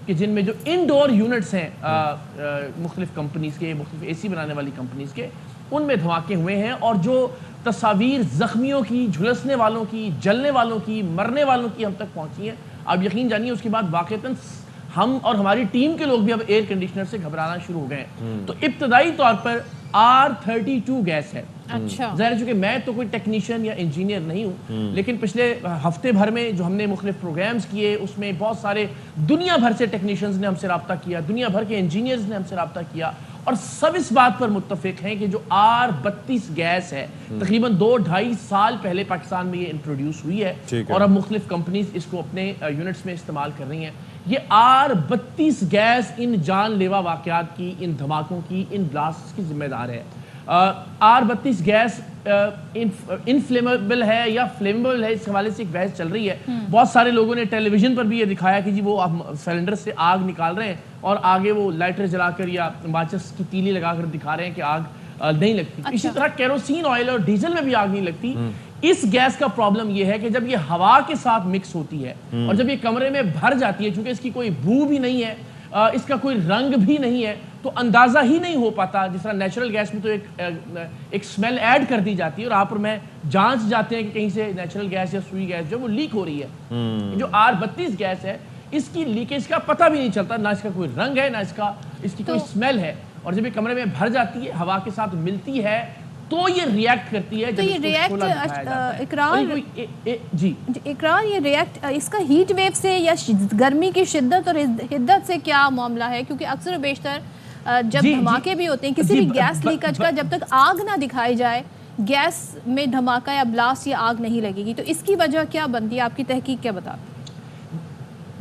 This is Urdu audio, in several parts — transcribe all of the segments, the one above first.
کہ جن میں جو انڈور یونٹس ہیں مختلف کمپنیز کے، مختلف اے سی بنانے والی کمپنیز کے، ان میں دھماکے ہوئے ہیں، اور جو تصاویر زخمیوں کی، جھلسنے والوں کی، جلنے والوں کی، مرنے والوں کی ہم تک پہنچی ہیں، آپ یقین جانیے اس کے بعد واقعتاً ہم اور ہماری ٹیم کے لوگ بھی اب ایئر کنڈیشنر سے گھبرانا شروع ہو گئے ہیں۔ تو ابتدائی طور پر R32 گیس ہے۔ ظاہر چونکہ میں تو کوئی ٹیکنیشین یا انجینئر نہیں ہوں، لیکن پچھلے ہفتے بھر میں جو ہم نے مختلف پروگرامز کیے، اس میں بہت سارے دنیا بھر سے ٹیکنیشینز نے ہم سے رابطہ کیا، دنیا بھر کے انجینئرز نے ہم سے رابطہ کیا، اور سب اس بات پر متفق ہیں کہ جو R32 گیس ہے تقریباً 2-2.5 سال پہلے پاکستان میں یہ انٹروڈیوس ہوئی ہے، اور اب مختلف کمپنیز اس کو اپنے یونٹس میں استعمال کر رہی ہیں۔ یہ R32 گیس ان جان لیوا واقعات کی، ان دھماکوں کی، ان بلاسٹ کی ذمہ دار ہے۔ R32 گیس انفلیمیبل ہے یا فلیمیبل ہے، اس حوالے سے ایک بحث چل رہی ہے۔ بہت سارے لوگوں نے ٹیلی ویژن پر بھی یہ دکھایا کہ جی وہ سلنڈر سے آگ نکال رہے ہیں اور آگے وہ لائٹر جلا کر یا ماچس کی تیلی لگا کر دکھا رہے ہیں کہ آگ نہیں لگتی۔ اسی طرح کیروسین آئل اور ڈیزل میں بھی آگ نہیں لگتی۔ اس گیس کا پرابلم یہ ہے کہ جب یہ ہوا کے ساتھ مکس ہوتی ہے اور جب یہ کمرے میں بھر جاتی ہے، چونکہ اس کی کوئی بو بھی نہیں ہے، اس کا کوئی رنگ بھی نہیں ہے، تو اندازہ ہی نہیں ہو پاتا۔ جس طرح نیچرل گیس میں تو ایک سمیل ایڈ کر دی جاتی ہے، اور آپ اور میں جانچ جاتے ہیں کہ کہیں سے نیچرل گیس یا سوئی گیس جو وہ لیک ہو رہی ہے۔ جو R32 گیس ہے، اس کی لیکیج کا پتہ بھی نہیں چلتا، نہ اس کا کوئی رنگ ہے، نہ اس کی کوئی سمیل ہے، اور جب یہ کمرے میں بھر جاتی ہے، ہوا کے ساتھ ملتی ہے، تو یہ ریئیکٹ کرتی ہے۔ تو یہ ریئیکٹ اقرار یہ ریئیکٹ اس کا ہیٹ ویو سے یا گرمی کی شدت اور حدت سے کیا معاملہ ہے؟ کیونکہ اکثر و بیشتر جب دھماکے بھی ہوتے ہیں کسی بھی گیس لیکیج کا، جب تک آگ نہ دکھائی جائے گیس میں دھماکہ یا بلاسٹ یا آگ نہیں لگے گی، تو اس کی وجہ کیا بنتی ہے؟ آپ کی تحقیق کیا بتاتی ہے؟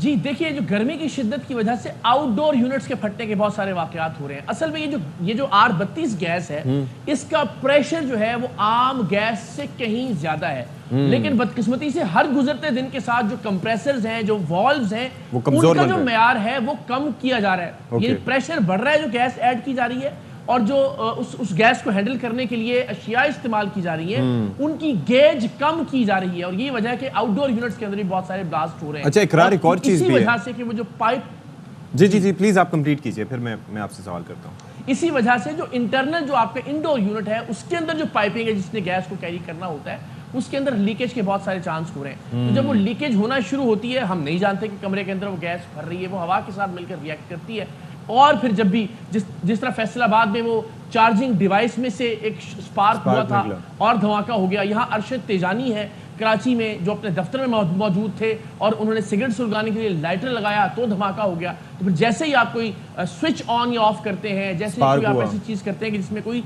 جی دیکھیے، جو گرمی کی شدت کی وجہ سے آؤٹ ڈور یونٹس کے پھٹنے کے بہت سارے واقعات ہو رہے ہیں۔ اصل میں یہ جو R32 گیس ہے، اس کا پریشر جو ہے وہ عام گیس سے کہیں زیادہ ہے، لیکن بدقسمتی سے ہر گزرتے دن کے ساتھ جو کمپریسرز ہیں، جو والوز ہیں، ان کا جو معیار ہے وہ کم کیا جا رہا ہے۔ یہ پریشر بڑھ رہا ہے جو گیس ایڈ کی جا رہی ہے، اور جو اس گیس کو ہینڈل کرنے کے لیے اشیاء استعمال کی جا رہی ہیں، ان کی گیج کم کی جا رہی ہے، اور یہ وجہ ہے کہ آؤٹ ڈور یونٹس کے اندر بھی بہت سارے بلاسٹ ہو رہے ہیں۔ اچھا اقرار، ایک اور چیز بھی ہے اسی وجہ سے کہ وہ جو پائپ جی پلیز آپ کمپلیٹ کیجئے، پھر میں آپ سے سوال کرتا ہوں۔ اسی وجہ سے جو انٹرنل جو آپ کا انڈور یونٹ ہے، اس کے اندر جو پائپنگ ہے جس نے گیس کو کیری کرنا ہوتا ہے، اس کے اندر لیکیج کے بہت سارے چانس ہو رہے ہیں۔ تو جب وہ لیکیج ہونا شروع ہوتی ہے، ہم نہیں جانتے کہ کمرے کے اندر وہ گیس بھر رہی ہے، وہ ہوا کے ساتھ مل کر ریئیکٹ کرتی ہے، اور پھر جب بھی جس طرح فیصل آباد میں وہ چارجنگ ڈیوائس میں سے ایک سپارک ہوا تھا اور دھماکہ ہو گیا، یہاں ارشد تیجانی ہے کراچی میں جو اپنے دفتر میں موجود تھے، اور انہوں نے سگریٹ سلگانے کے لیے لائٹر لگایا تو دھماکہ ہو گیا۔ تو پھر جیسے ہی آپ کوئی سوئچ آن یا آف کرتے ہیں، جیسے ہی آپ ایسی چیز کرتے ہیں کہ جس میں کوئی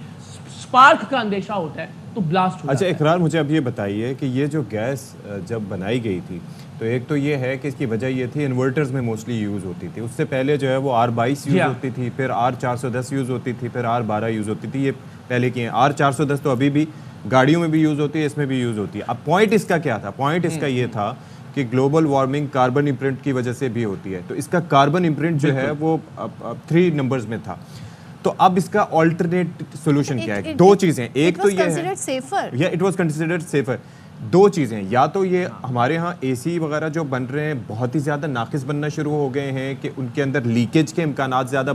سپارک کا اندیشہ ہوتا ہے، تو بلاسٹ ہو جاتا ہے۔ اچھا اقرار، مجھے اب یہ بتائیے کہ یہ جو گیس جب بنائی گئی تھی، تو ایک تو یہ ہے کہ اس کی وجہ یہ تھی انورٹرز میں موسٹلی یوز ہوتی تھی، اس سے پہلے جو ہے وہ R22 یوز ہوتی تھی، پھر R410 یوز ہوتی تھی، پھر R12 یوز ہوتی تھی، یہ پہلے کی ہیں۔ R410 تو ابھی بھی گاڑیوں میں بھی یوز ہوتی ہے، اس میں بھی یوز ہوتی ہے۔ اب پوائنٹ اس کا کیا تھا؟ پوائنٹ اس کا یہ تھا کہ گلوبل وارمنگ کاربن امپرنٹ کی وجہ سے بھی ہوتی ہے، تو اس کا کاربن امپرنٹ جو ہے وہ 3 نمبرز میں تھا۔ تو اب اس کا آلٹرنیٹ سولوشن کیا ہے؟ 2 چیزیں، ایک تو یہ ہے اٹ واز کنسیڈرڈ سیفر۔ 2 چیزیں، یا تو یہ ہمارے ہاں اے سی وغیرہ جو بن رہے ہیں بہت ہی زیادہ ناقص بننا شروع ہو گئے ہیں کہ ان کے اندر لیکیج کے امکانات زیادہ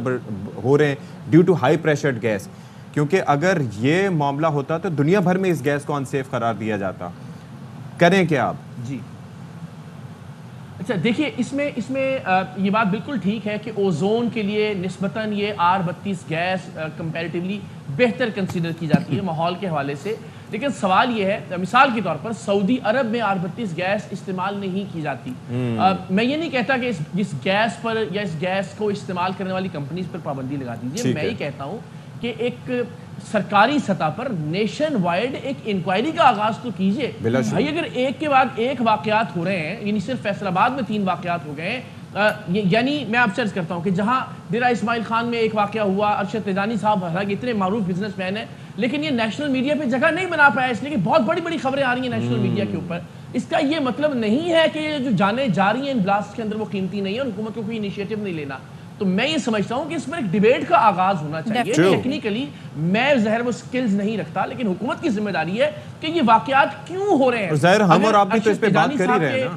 ہو رہے ہیں due to high pressured gas, کیونکہ اگر یہ معاملہ ہوتا تو دنیا بھر میں اس گیس کو انسیف قرار دیا جاتا۔ کریں کیا آپ؟ جی اچھا دیکھیے، اس میں یہ بات بالکل ٹھیک ہے کہ اوزون کے لیے نسبتاً یہ R32 گیس کمپیریٹیولی بہتر کنسیڈر کی جاتی ہے ماحول کے حوالے سے، لیکن سوال یہ ہے، مثال کے طور پر سعودی عرب میں R32 گیس استعمال نہیں کی جاتی۔ میں یہ نہیں کہتا کہ اس گیس پر یا اس گیس کو استعمال کرنے والی کمپنیز پر پابندی لگا دیجیے، میں یہ کہتا ہوں کہ ایک سرکاری سطح پر نیشن وائڈ ایک انکوائری کا آغاز تو کیجئے بھائی۔ اگر ایک کے بعد ایک واقعات ہو رہے ہیں، یعنی صرف فیصل آباد میں 3 واقعات ہو گئے ہیں، یعنی میں آپ سے عرض کرتا ہوں کہ جہاں ڈیرہ اسماعیل خان میں ایک واقعہ ہوا، ارشد تیجانی صاحب حالانکہ اتنے معروف بزنس مین ہیں، لیکن یہ نیشنل میڈیا پہ جگہ نہیں بنا پایا، اس لیے کہ بہت بڑی بڑی خبریں آ رہی ہیں نیشنل میڈیا کے اوپر۔ اس کا یہ مطلب نہیں ہے کہ جو جانیں جا رہی ہیں ان بلاسٹ کے اندر وہ قیمتی نہیں ہے اور حکومت کو کوئی انیشیٹو نہیں لینا۔ تو میں یہ سمجھتا ہوں کہ اس میں ایک ڈیبیٹ کا آغاز ہونا چاہیے۔ ٹیکنیکلی میں ظاہر وہ سکلز نہیں رکھتا، لیکن حکومت کی ذمہ داری ہے کہ یہ واقعات کیوں ہو رہے ہیں۔ ظاہر ہم اور آپ بھی تو اس پہ بات کر ہی رہے ہیں نا۔